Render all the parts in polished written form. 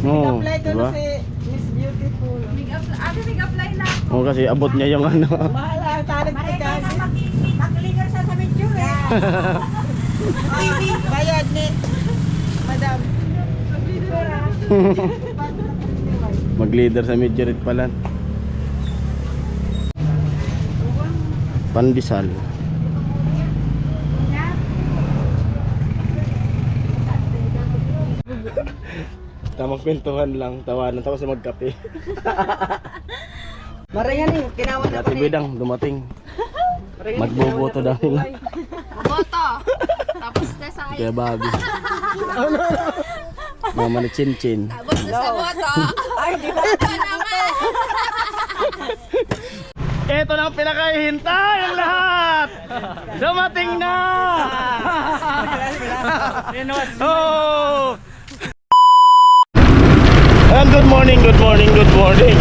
Oo, Apply ko diba? na si Miss Beautiful. Nag-apply na. Oo, kasi abot niya yung ano. Mahal ang talent ni kasi. Makiligar sa medyo eh. Bayad ni Madam. Mag-leader sa Midgerit pala. Pandesal. Tamang kwentuhan lang, tawanan tapos magkape. Marangan eh, kinawan na Dati bidang dumating. Magboboto daw nila. Boto. Tapos na sa Kaya babi. Mama ni Chin Chin. Tapos na sa boto. Ay, di ba? Boto naman. Ito na ang pinakahihintay ang lahat! Dumating na! Oh! Ayan, good morning, good morning, good morning.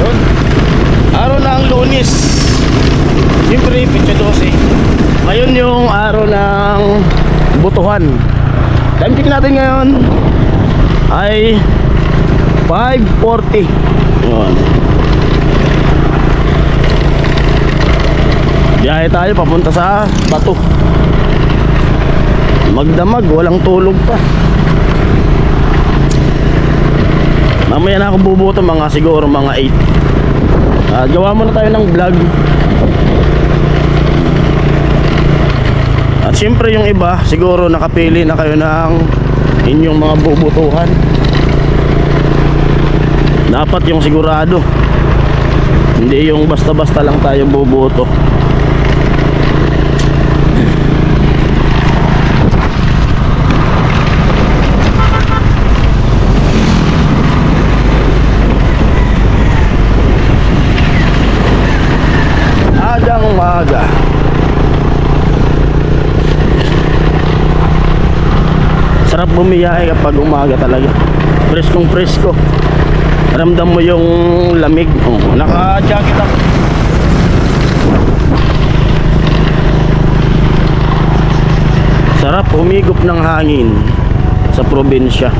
Yun. Araw na ang Lunes. Siyempre, Pecha 12. Ngayon yung araw ng butuhan. Time check natin ngayon ay 5:40. Yun. Biyahe tayo papunta sa Bato. Magdamag, walang tulog pa. Mamaya na ako bubuto mga siguro mga 8. Gawa muna tayo ng vlog. At syempre yung iba siguro nakapili na kayo ng inyong mga bubutuhan. Dapat yung sigurado. Hindi yung basta-basta lang tayo bubuto. Umaga. Sarap bumiyahe kapag umaga talaga. Preskong presko. Ramdam mo yung lamig. Oh, naka-jacket ako. Sarap humigop ng hangin sa probinsya.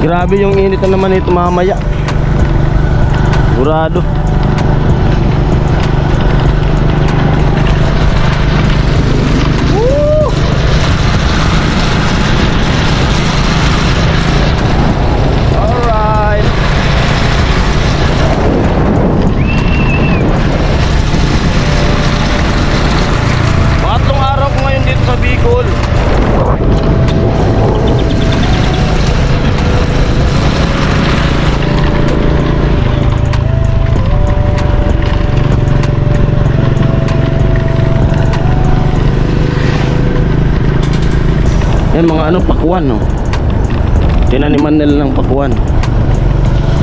Grabe yung init na naman ito mamaya. Burado. Alright. Pangatlong araw ko ngayon dito sa Bicol. Yan mga ano, pakwan, no? Tinaniman nila ng pakwan.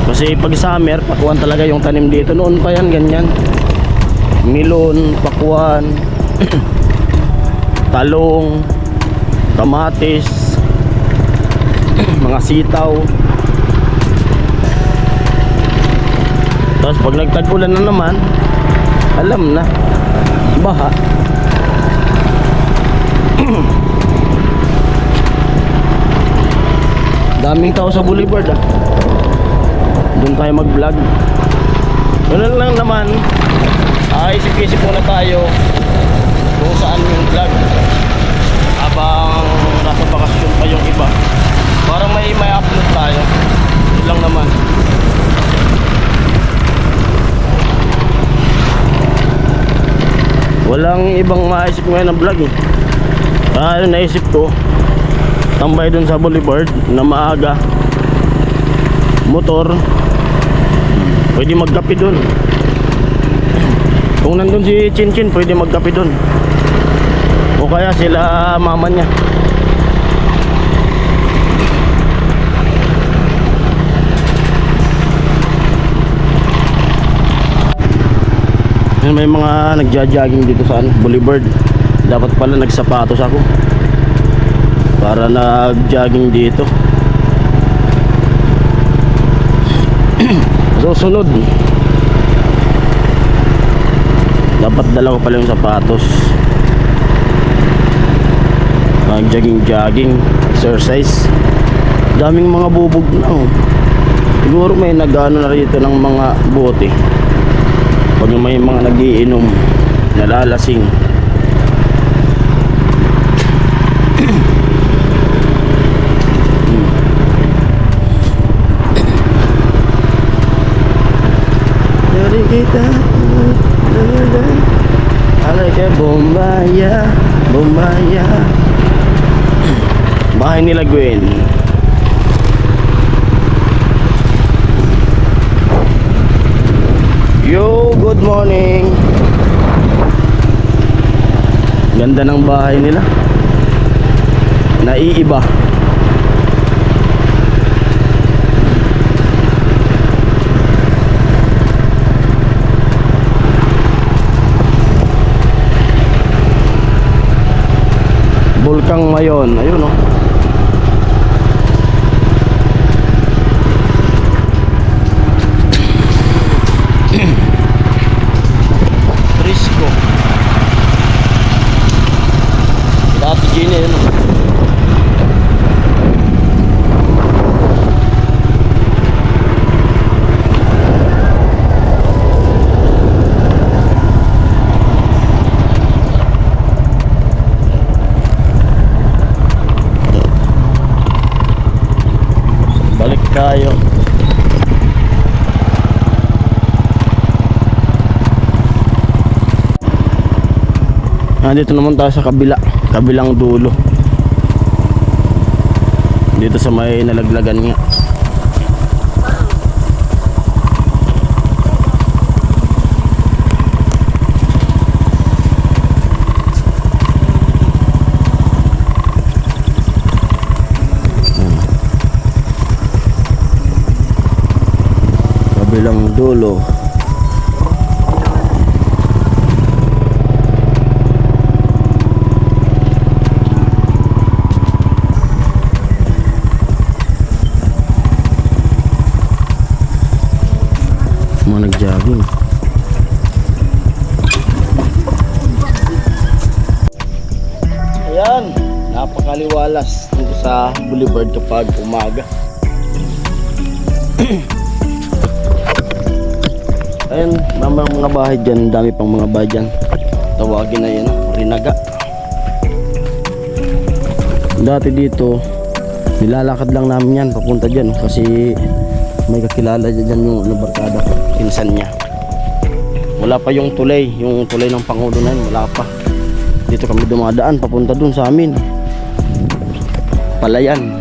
Kasi pag summer, pakwan talaga yung tanim dito. Noon pa yan, ganyan. Milon, pakwan, talong, kamatis, mga sitaw. Tapos pag nagtag-ulan na naman, alam na, baha. Daming tao sa boulevard ah. Doon tayo mag vlog. Ganun lang naman. Isip-isip muna tayo kung saan yung vlog habang nasa bakasyon pa yung iba, para may upload tayo. Yun lang naman. Walang ibang maisip ngayon na vlog eh. Kaya naisip ko, tambay dun sa boulevard na maaga. Motor, pwede magkape dun. Kung nandun si Chinchin, pwede magkape dun. O kaya sila mama niya. May mga nagja-jogging dito sa boulevard. Dapat pala nagsapatos ako para nag-jogging dito. Susunod, dapat dala ko pala yung sapatos. Mag-jogging, exercise. Daming mga bubog na oh. Siguro may nag-ano na rito ng mga bote. Pag may mga nagiinom, nalalasing. Dari kita alay kay Bombaya, Bombaya. Bahay nila Gwen. Yo, good morning. Ganda ng bahay nila. Naiiba. Bulkang Mayon, ayun oh. Risco. Dati Gina yun oh. Balik tayo. Dito naman tayo sa kabilang dulo. Dito sa may nalaglagan nga. Kabilang dulo. Mga nag-jogging. Ayan, napakaliwalas dito sa boulevard kapag umaga. Ayan, mga bahay dyan. Dami pang mga bahay dyan. Tawagin na yun, Rinaga. Dati dito nilalakad lang namin yan papunta dyan kasi may kakilala dyan yung barkada ko, pinsan niya. Wala pa yung tulay ng Pangulo na yun, wala pa. Dito kami dumadaan papunta dun sa amin, Palayan.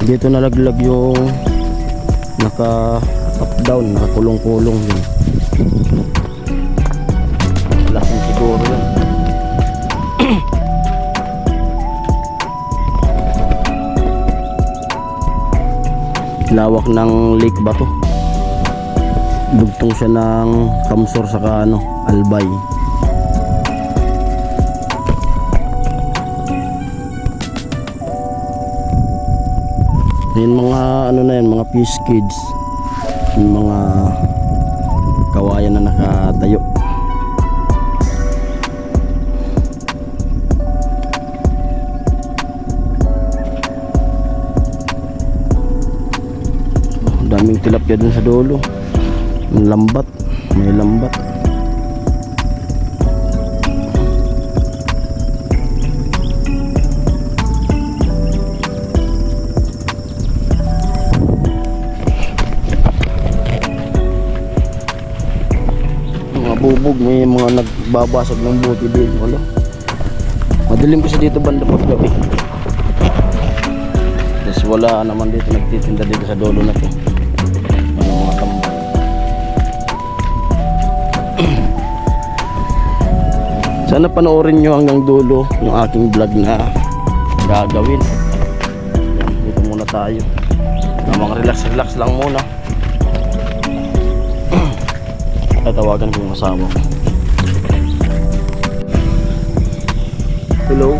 Dito nalaglag yung naka-up down, nakakulong-kulong yun. Laking siguro yun. Lawak ng lake ba to? Dugtong siya ng Kamsor saka Albay. Yung mga na yan, mga fish kids, yung mga kawayan na nakatayo. Daming tilapia dun sa dulo. Lambat, may lambat. bubog, may mga nagbabasag ng buti din. Wala. Madilim kasi dito banda pag gabi. Tapos wala naman dito nagtitinda dito sa dulo na to. Ano mga tambay. Sana panoorin nyo hanggang dulo yung aking vlog na gagawin. Yan, dito muna tayo. Mga relax lang muna. Tatawagan ko yung asawa ko. Hello.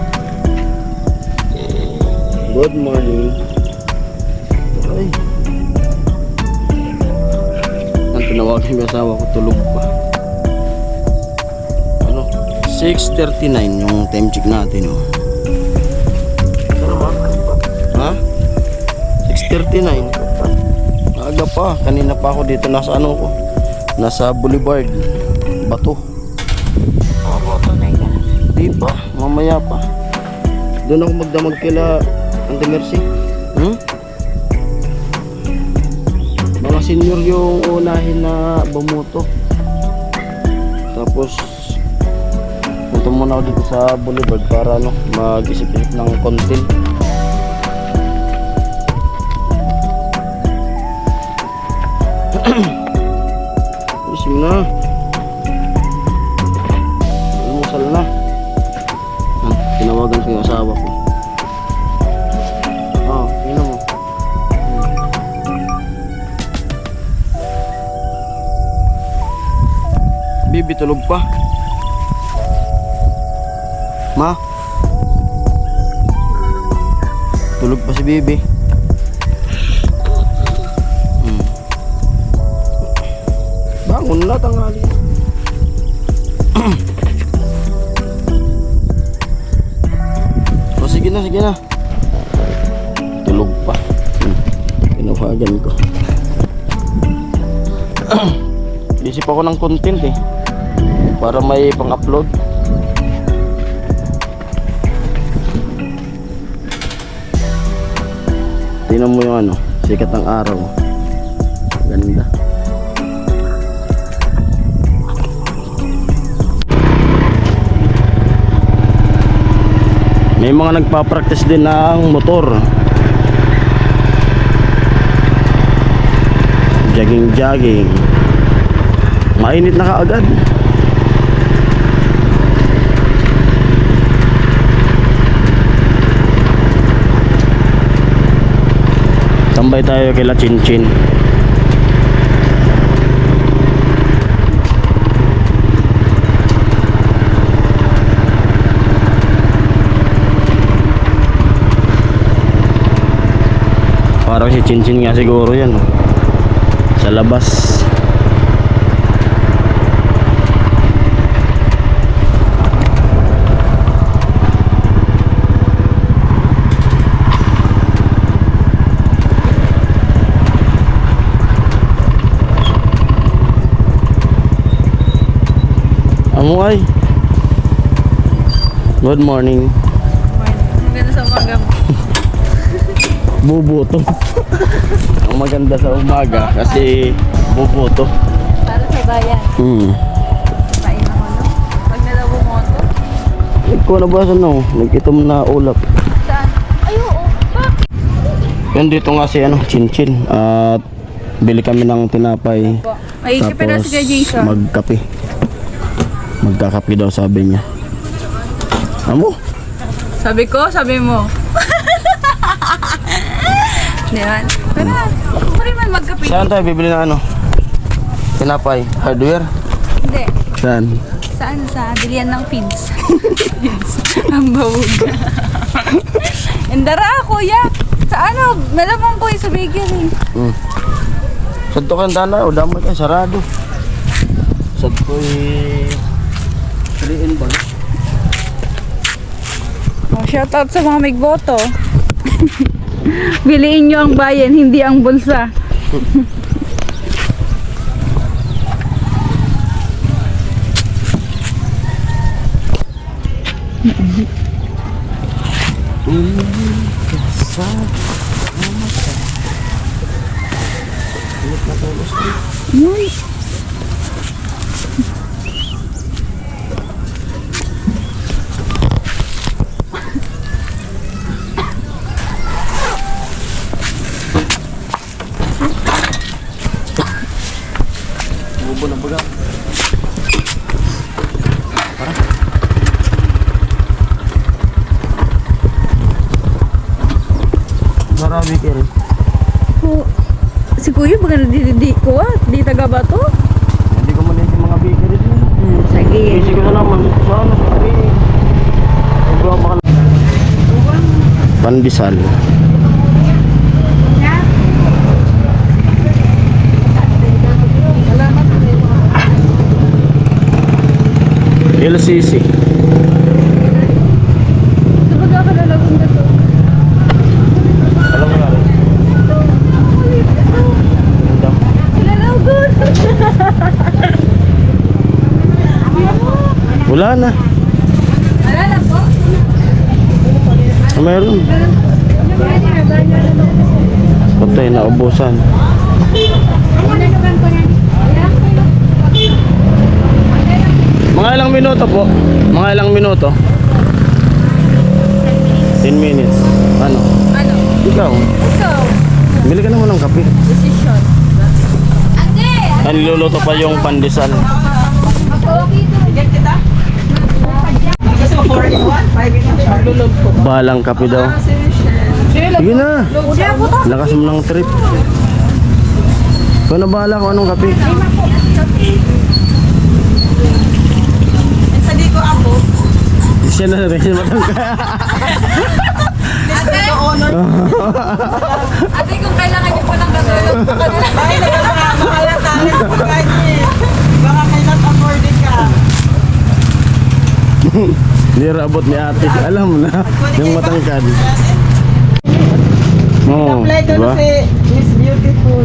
Good morning. Ay. Ang tinawagan yung asawa ko, tulog pa. Ano? 6:39 yung time check natin, oh. Ha? 6:39. Aga pa. Kanina pa ako dito. Nasa ano ko? Nasa Boulevard. Bato. Di pa. Mamaya pa. Doon ako magdamag kila Ante Mercy. Mga senior yung unahin na bumoto. Tapos punta muna ako dito sa Boulevard para ano, mag-isip-isip ng content. Isip na. Almusal na. Tinawagan ko yung asawa ko. Oh, yun mo. Bibi, tulog pa. Ma? Tulog pa si Bibi. Bangon na, tanghali. O sige na, sige na. Tulog pa. Tinawagan ko. Isip ako ng content eh, para may pang-upload. Tingnan mo yung ano, sikat ng araw. Ganda. May mga nagpa-practice din ng motor. Jogging. Mainit na kaagad. Tambay tayo kila Chinchin. Parang si Chinchin nga siguro yan, oh. Sa labas. Amuay. Good morning. Ang ganda sa umaga mo. Buboto. Ang maganda sa umaga kasi buboto. Para sa bayan. Kain ng ano? Pag nalawo mo ito. Ikaw na ba ano? Nag-itom na ulap. Saan? Ay, oo. Bakit? Yan dito nga si ano, Chinchin. At bili kami ng tinapay. May isipin na si Jason. Magkape. Magkakape daw sabi niya. Amo? Sabi ko, sabi mo. Diyan. Tara, ako rin man magkape. Saan tayo bibili na ano? Tinapay? Hardware? Hindi. Saan? Saan? Sa bilian ng feeds. Feeds. Ang bawog. Indara, kuya. Sa ano? Malamang ko sa bigyan eh. Saan to kang dana? O damay kayo, sarado. Saan to Triin ba? Oh, shout out sa mga migboto. Biliin nyo ang bayan, hindi ang bulsa. tubo na baga. Marami ka rin. Si Kuya, baka nadididi ko di taga ba to? Hindi ko maliit yung mga bakery din. Sige. Easy ko na naman. Sana sa kari. Pandesal. LCC. Sabag ako lalagong na to. Alam mo nga rin. Lalagong! Wala na. Wala na po. Meron. Patay na ubusan. Mga ilang minuto po? Mga ilang minuto? 10 minutes. Ano? Ano? Ikaw? Ikaw. Bili ka naman ng kape. Decision. Ang niluluto pa yung pandesal. Bigyan kita. Kasi 4 in 1, 5 in 1. Lulog ko. Balang kape daw. Si Michelle. Sige na. Udah po to. Lakas mo ng trip. Ikaw na bahala kung anong kape. Sa di ko ako. Siya na rin siya matangka. Ate? Honor. Ate, kung kailangan niyo po ng katulog po kanila. Ay, mahal na talent ko ganyan. Baka cannot afford it ka. Hindi rabot ni ate. Alam mo na. Yung matangkad. Oo, Apply ko diba? na si Miss Beautiful.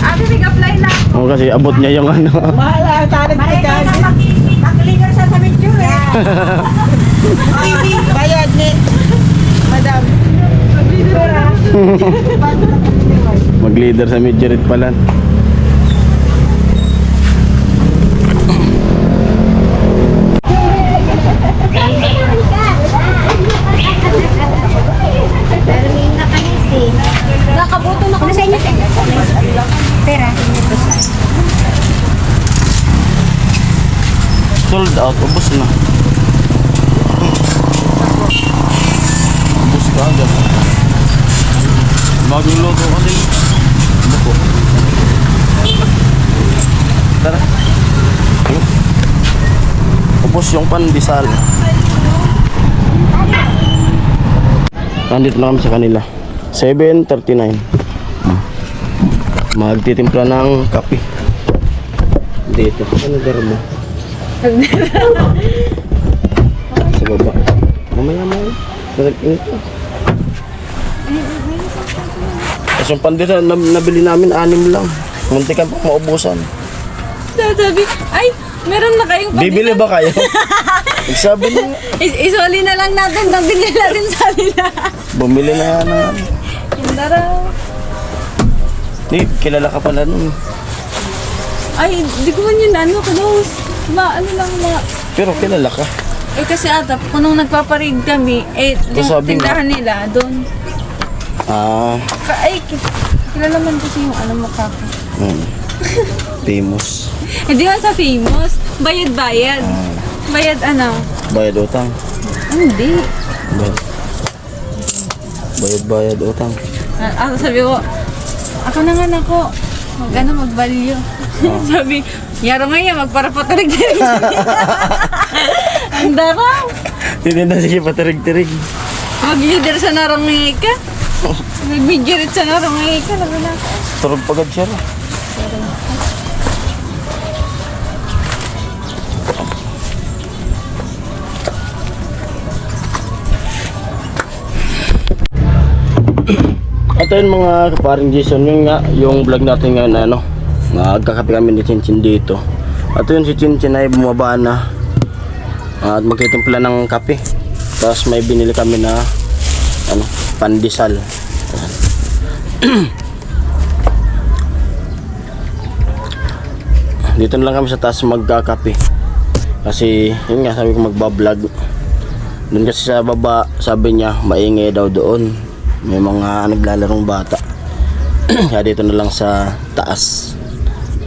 Ate, big-apply na. Oo, kasi abot niya yung ano. Mahal ang talent ko ganyan. Maklinger sa picture eh. Bayad ni Madam. Mag-leader sa Midgerit pala. Nakabuto na kami sa inyo. Pera. Sold out, ubos na. Ubos ka agad. Magluluto kasi. Ano po? Tara. Ayun. Ubos yung pandesal. Nandito na kami sa kanila. 7:39. Magtitimpla ng kape. Dito. Ano darbo? Sa baba. Mamaya mo. Naging ito. Kasi yung pandesal nabili namin 6 lang. Muntikan pa maubusan. Sabi, ay, meron na kayong Bibili ba kayo? Sabi na. Isoli na lang natin, nabili natin sa nila. Bumili na na. Indara. Di, kilala ka pala nun. Ay, di ko man yun close. Ano lang mga... Pero kilala ka. Eh kasi ata, kung nung nagpaparig kami, yung Sabi nga. tindahan nila, doon. Ah, Ay, kilala man kasi yung mukha ko. famous. Hindi man sa famous. Bayad-bayad. Bayad Bayad utang. Hindi. Bayad utang. Ako sabi ko, ako na nga nako. Magbalyo. Sabi, yaro ngayon, magparapatarig-tarig. Ang daraw. Hindi na sige patirig-tirig. Mag-leader sa narangay ka. Mag-midgerit sa narangay ka. Labi na ako. Turog pagad siya. Ito yun mga kaparing Jason, yun nga, yung vlog natin ngayon na nagkakape kami ni Chinchin dito. At yun si Chinchin ay bumaba na at magtitimpla ng kape. Tapos may binili kami na pandesal. Dito na lang kami sa taas magkakape. Kasi yun nga, sabi ko magbablog. Doon kasi sa baba, sabi niya maingay daw doon. May mga naglalarong bata. Kaya dito na lang sa taas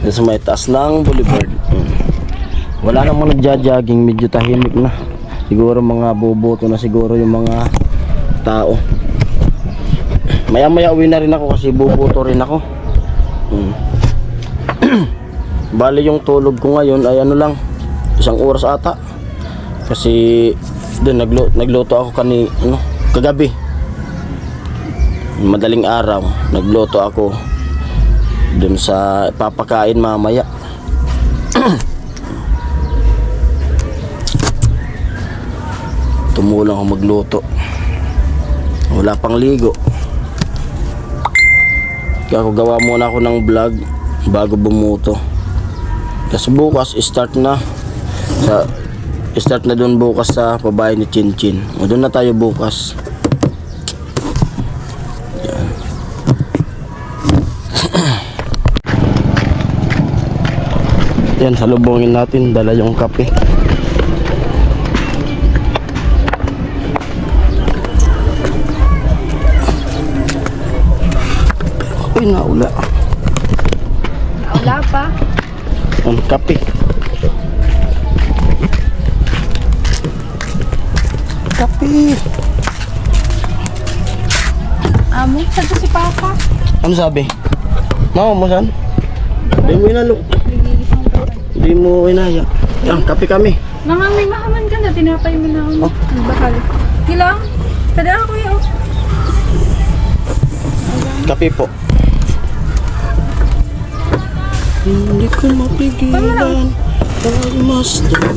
Dito sa may taas ng boulevard. Wala namang nagja-jogging, medyo tahimik na. Siguro mga boboto na siguro yung mga tao. Maya-maya uwi na rin ako kasi boboto rin ako. Bali yung tulog ko ngayon ay ano lang, 1 oras ata. Kasi doon nagluto ako kagabi. Madaling araw, nagluto ako doon sa papakain mamaya. Tumulong ako magluto. Wala pang ligo. Kaya ako gawa muna ako ng vlog bago bumuto. Kasi bukas start na doon bukas sa pabahay ni Chinchin. O doon na tayo bukas. Yan, salubungin natin, dala yung kape. Uy, naula. Wala pa. Ang kape. Kape. Amo, saan to si Papa? Ano sabi? Mama mo saan? Hindi mo inalo. Hindi mo inaya. Yan, kape kami. Mga may mahaman ka na, tinapay mo na ako. Oh. Bakal. Hilang? Tada ako yun. Kape po. Hindi ko mapigilan pagmasdan.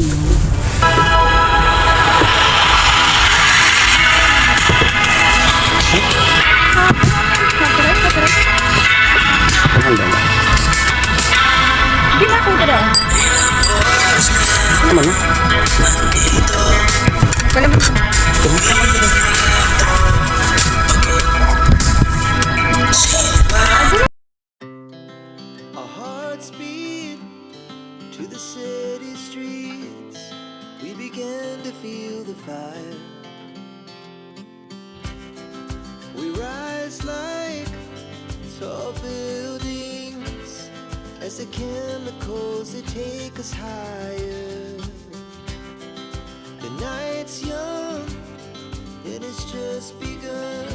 Di na ako tada. Ano na? Wala mo. Our hearts beat to the city streets. We began to feel the fire. We rise like tall buildings as the chemicals they take us higher. The night's young, it has just begun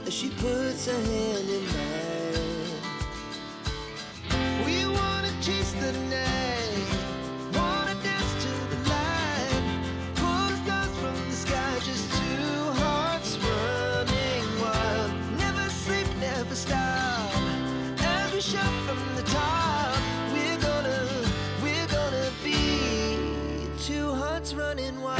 as she puts her hand in mine. We wanna chase the night, wanna dance to the light, pull the stars from the sky, just two hearts running wild. Never sleep, never stop, as we shout from the top. We're gonna be two hearts running wild.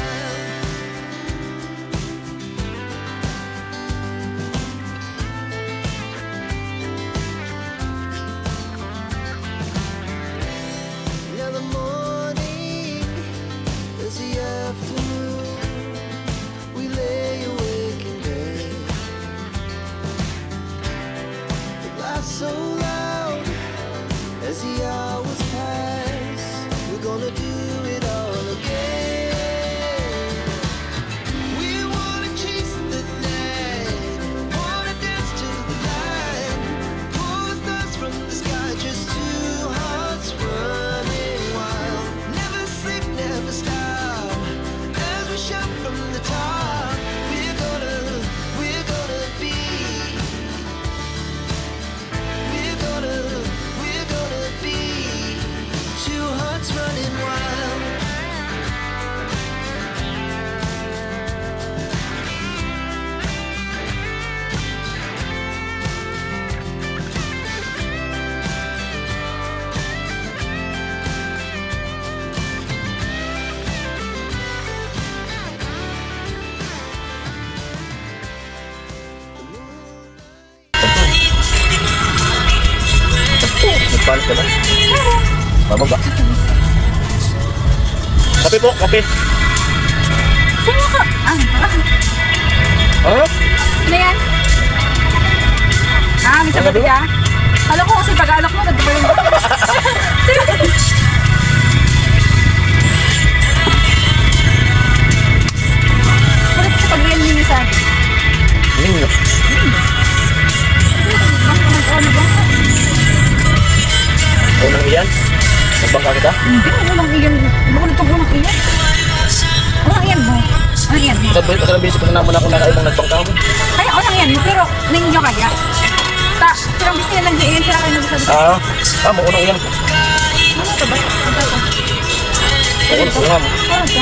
Now the morning is the afternoon. We lay awake in bed. The laughs so loud as the hours pass. We're gonna do it all again. We wanna chase the night, wanna dance to the light, pull the stars from the sky, just two hearts running wild. Never sleep, never stop, as we shout from the top. We're gonna be, we're gonna be two hearts running wild. Paano ka ba? Bababa. Kape po, kape. Sino ka? Ah? Ano yan? May Ano sabi ba? ka? Alam ko kasi pag-alak mo, nagdiba yung Wala sa pag-iyan minisan. Ninyo. Ano ba? Unang iyan? Nagbangka kita? Hindi, walang iyan. Bakit itong unang iyan? Walang iyan mo. Walang iyan mo. Sa bilis ko naman ako nakaibang nagbangka mo. Ay, walang iyan mo. Pero, ninyo kaya. Pero gusto niya nag-iyan sila kayo nagsabi. Mo unang iyan ko. Ano ito ba? Ano ito? Unang mo. Ano ito?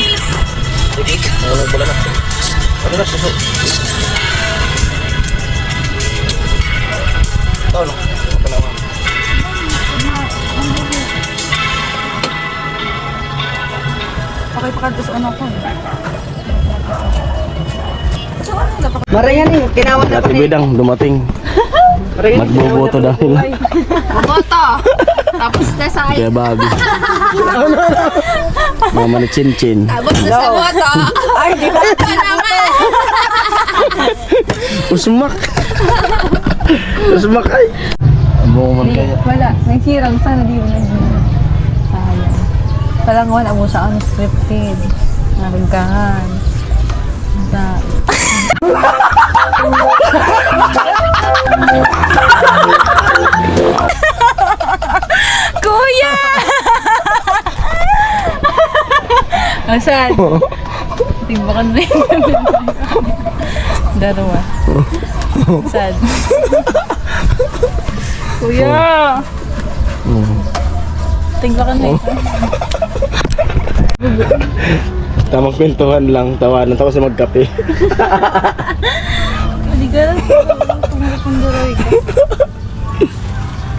Sige, unang pala na. Ano na, suso. Ito, ano? Ito naman. Pakipakad sa ano ko. So, ano dapat? Marayan eh, kinawat Dati bidang dumating. Magboboto dahil. Boto! Tapos na sa Kaya babi. Mama ni Chin Chin. Tapos na sa boto! Ay, di ba? Ito naman! Usmak. Usmak ay. Amo man kaya. Wala. Nagsirang sana di mo naging. Sayang. Palangawan ako sa ano scripted. Narigkahan. Sa... Kuya! Asan? Timbakan na yun. Darawa. Sad. Kuya! Timbakan na yun. Tamang kwentuhan lang, tawanan tapos magkape. Hindi ka lang. Pumundaroy ka.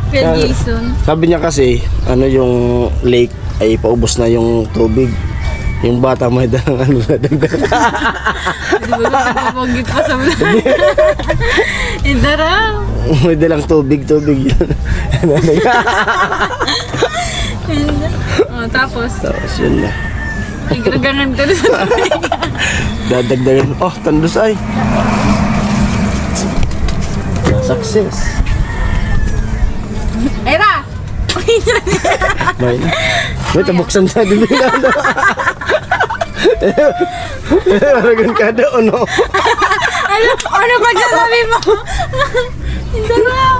Kaya Jason. Sabi niya kasi, ano yung lake ay paubos na yung tubig. Yung bata may dalang ano na dagdag. Hindi ba ba napapagit pa sa vlog? Hindi raw. May dalang tubig yun. Tapos, Tapos yun na. nagragangan ka na sa tubig. Dadagdagan. Oh, tandos ay. Success. Era! May tabuksan sa dibila. Aragan ka daw, no? Ano pagsasabi mo? Hindi raw.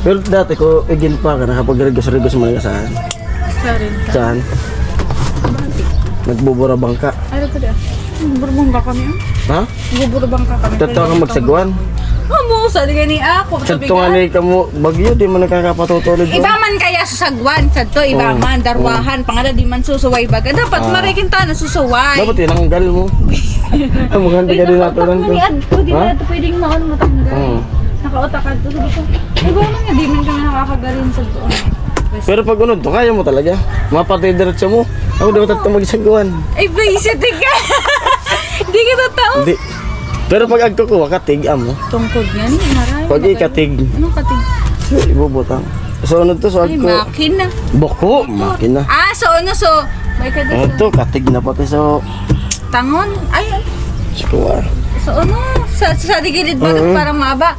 Pero dati ko, igin pa ka, nakapag-regos-regos mo nga saan? Sorry. Saan? Nagbuburabang ka. Ano pa dyan? Burbong ba kami? Ha? Burbong ka kami. Totoo ka magsagwan? Mo, sabi ka ni ako. Sadto nga ni ka mo, bagyo, di mo nakakapatutulog doon. Iba man kaya susagwan, sadto, iba Oo. man, darwahan, pangala di man susuway baga. Dapat marikinta na susuway. Dapat tinanggal mo. Ang mga hindi ka din natulang ko. Di Ha? ba ito pwedeng maon matanggal? Oo. Nakautakad to. Sabi ko, iba man nga, di man kami nakakagaling sa doon. Pero pag unod to, kaya mo talaga. Mapatay diretso mo. Ako dapat ito magsagwan. Ay, basic ka! Di ka totoo. Hindi. Pero pag agkukuha, katig mo. Tungkod yan, maray. Pag ikatig, Anong katig? ibubutang. So ano to, so Ay, agko. makina. Boko, makina. Ah, so ano, so, may ka Ano doon. to, katig na pati so. Tangon? Ay, Sikuwar. so ano, sa digilid ba? Parang maba.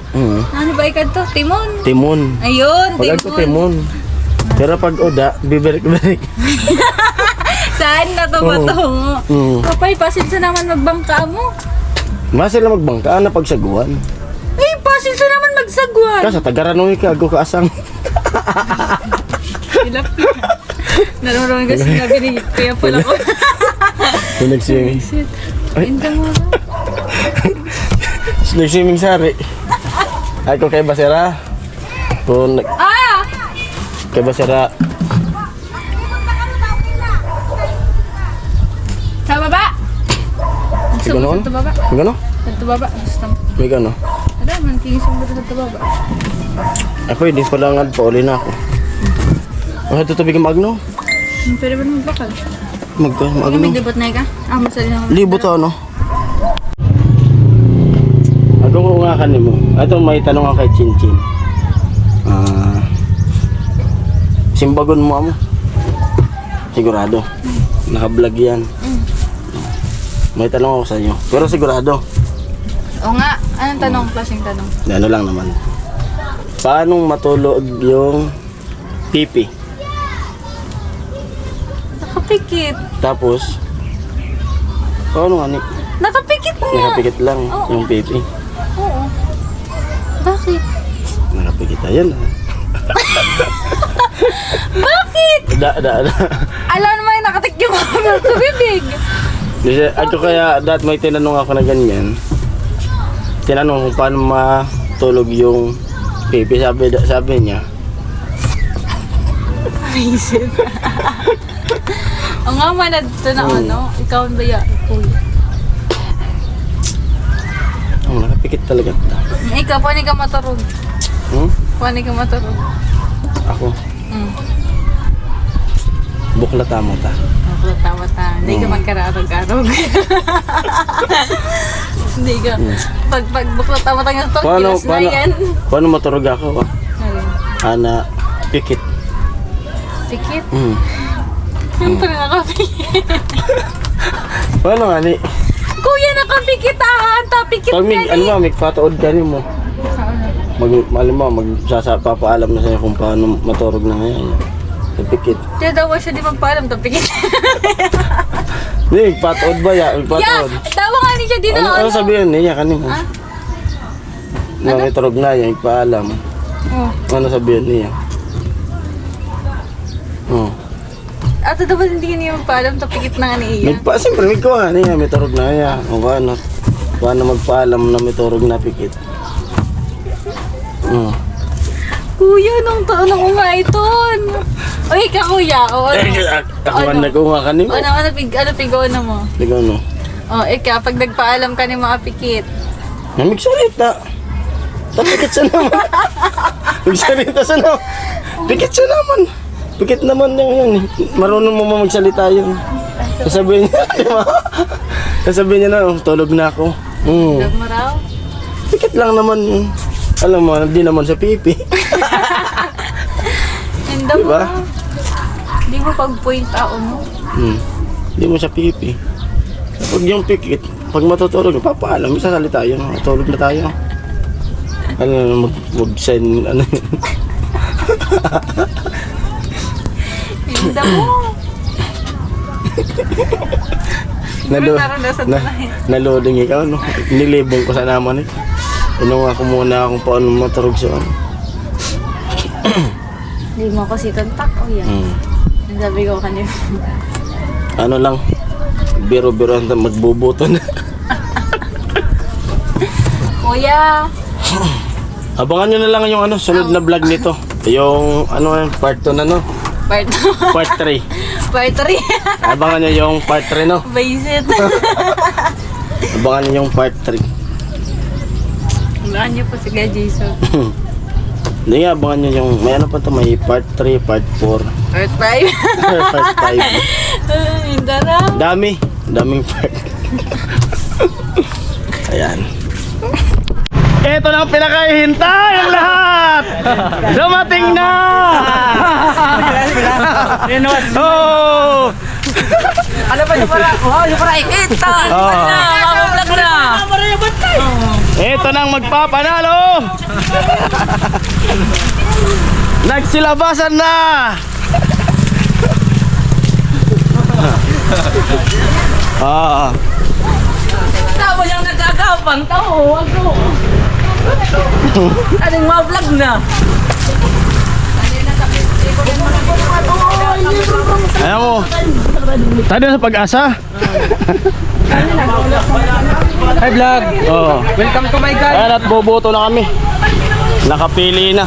Ano ba ikad to? Timon. Timon. Ayun, Pag agko timon. Pero pag oda, biberik-berik. Saan na to ba to? Kapay, pasinsa naman magbangka mo. Masa lang magbangka na pagsaguan. Ay, pasinsa naman magsagwan. Kasa tagaranoy ka, agko kaasang. Hilap. Nararamdaman kasi sinabi ni Kuya pala ko. Yung nag-swimming. Ay. Inta mo na. Nag-swimming sari. Ay, kung kay Basera. Kung Ah! kay Basera. Sa baba! May gano'n? Sa baba. May gano'n? Sa baba. Gusto mo. May gano'n? Ada man, kinisong mo sa baba. Ako, hindi pa lang pa uli na ako. Ang ito tubig ang magno? Pwede ba naman bakal? Magno. May libot na ka? Ah, masali na ako. Libo to ano? Ako ko nga kanin mo. Ito may tanong ako kay Chin Chin. Simbagon mo amo? Sigurado. Naka-vlog yan. May tanong ako sa inyo. Pero sigurado. O nga, anong tanong? Klaseng tanong. Ano lang naman. Paano matulog yung pipi? Nakapikit. Tapos, paano nga ni? Nakapikit nga. Nakapikit lang Oo. yung pipi. Oo. Bakit? Nakapikit. Ayan. Bakit? Da. Alam naman, nakatik yung camera sa bibig. Ako kaya, dati may tinanong ako na ganyan. Tinanong kung paano matulog yung pipi. Sabi niya, Amazing. Ang nga man na dito na ano, ikaw ang daya. Kuya. oh, nakapikit talaga. Ikaw, paano ka maturog? Hmm? Paano ka maturog? Ako, Hmm. bukla tama ta. Ako, tawa-tawa. Hindi ka magkararog-arog. Hindi ka. Pag bukla tawa-tawa nga ito, kilos na yan. Paano maturog ako? Ana, pikit. Pikit? Hmm. Siyempre nakapikit. Paano nga ni? Kuya, nakapikit ah! Tapikit Pag ka may, ano ba, may pataod ka mo. Papaalam na sa'yo kung paano maturog na ngayon. Pikit. Kaya daw siya di magpaalam, tapikit. Hindi, pataod ba ya? May Yeah! pataod. Dawa nga ni siya din Ano sabihin niya kanimo? Ah? Na may turog na yan, ipaalam. Oh. Ano sabihin niya? Oh. Ato daw ba hindi ka niya magpaalam, tapikit na nga ni Iya? Siyempre, may kuha niya, may turog na yan. O paano magpaalam na may turog na pikit? Oh. Kuya, nung taon ako nga ito. Uy, ka kuya. O ano? Ako nga nagkuha kanimo. Ano pigaw na mo? Ikaw no? O, ikaw, pag nagpaalam ka ni mga pikit. Namigsalita. Tapikit sa naman. Magsalita sa naman. Pikit sa naman. Pikit naman yan. Marunong mo magsalita yun. Sasabihin niya, di ba? Sasabihin niya na, oh, tulog na ako. Huwag mo raw. Pikit lang naman yun. Alam mo, hindi naman sa pipi. Hindi mo Diba? raw. Hindi mo pag-point out mo. Hindi mo sa pipi. Pag yung pikit, pag matutulog, papaalam, sasalita yun. Tulog na tayo. Ano, mag-send, ano yun. Hindi mo. Naranasan mo na yun. Naloding ikaw, no? Nilibong ko sa naman eh. Inunga ko muna kung paano maturog sa ano. Hindi mo ako sitantak. O yan. Ang sabi ko kanina. Ano lang, biro-biro ang magbubuto na. Kuya. Abangan nyo na lang yung ano, sunod na vlog nito. Yung ano, part 2 na no? Part Part 3. 3. Abangan nyo yung part 3 no? Basic. Abangan nyo yung part 3. Hulaan niyo po si Kuya Jason. Hindi nga, abangan nyo yung, may ano pa ito, may part 3, part 4. Part 5. Part 5. Hindi na. Daming part. Ayan. Ito na ang pinakahihintay ang lahat! Dumating na! Oh! Ano ba yung para? Wow, yung para ikita! Oh. Mamablog na! Ito na ang magpapanalo! Nagsilabasan na! Ah. Tama yung nagkakapang tao! Ako! Anong ma-vlog na? Ayaw mo. Tayo na sa pag-asa. Hi vlog! Oo. Welcome to my guys! Ayan at boboto na kami. Nakapili na.